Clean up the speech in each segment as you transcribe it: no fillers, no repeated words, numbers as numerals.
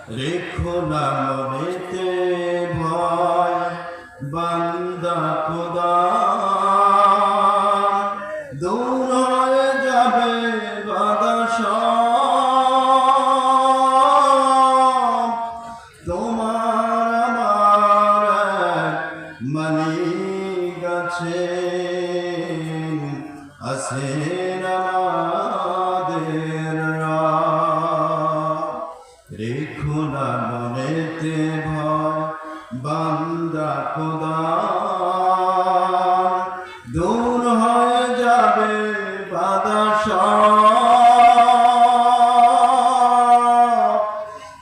রেখো না মনেতে ভয় বান্দা খোদা, দূর হয়ে যাবে বাধা সব। তোমার আমার মালিক আছেন, আছেন আমাদের রব। রেখো না মনেতে ভয় বান্দা খোদা, দূর হয়ে যাবে বাধা সব।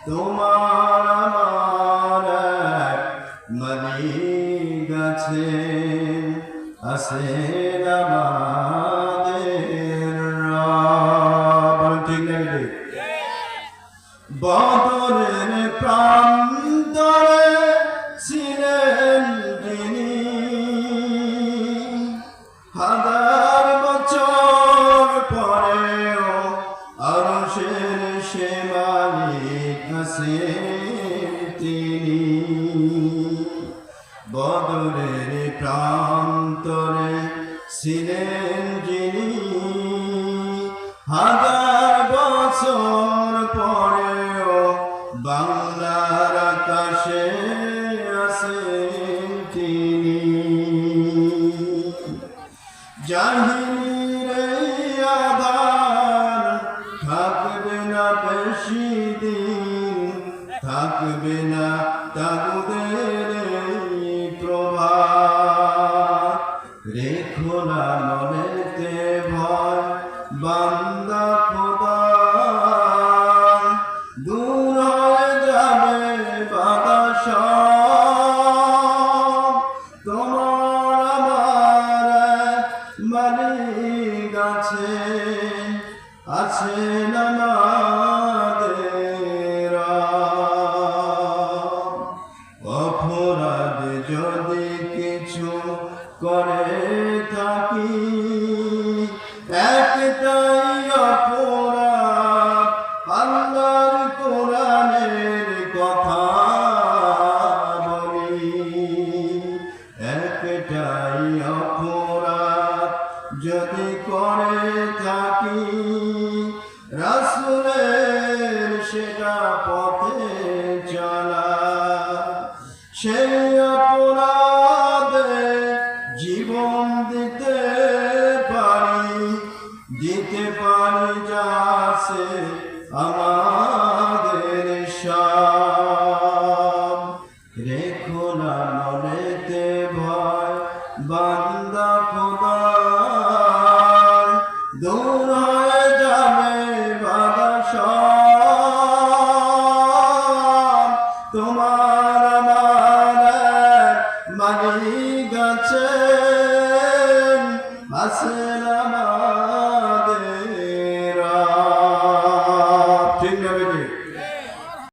তোমার আমার মালিক আছেন, আছেন আমাদের রব। ঠিক নাকি? বদরের প্রান্তরে ছিলেন যিনি, হাজার বছর পরেও আরশের সে মালিক আছেন তিনি। বদরের প্রান্তরে ছিলেন যিনি, হাজার বছর পরেও বাংলার আকাশে আছেন তিনি। জাহির আধার থাকবে না বেশি দিন, থাকবে না তাগুদের প্রভাত। রেখো না মনেতে ভয় বান্দা খোদা, দূর হয়ে যাবে বাধা সব। তোমার আমার মালিক আছেন, আছেন আমাদের রব। অপরাধ যদি কিছু করে থাকি, একটাই অপরাধ আল্লাহর কোরআনের কথা বলি। একটাই অপরাধ যদি করে থাকি, রাসূলের সেটা পথে চলা। সেই অপরাধে জীবন দিতে পারি, দিতে পারি যা আছে আমাদের সব। রেখো না মনেতে ভয় বান্দা খোদা, দূর হয়ে যাবে বাধা সব। তোমার আমার মালিক আছেন, আছেন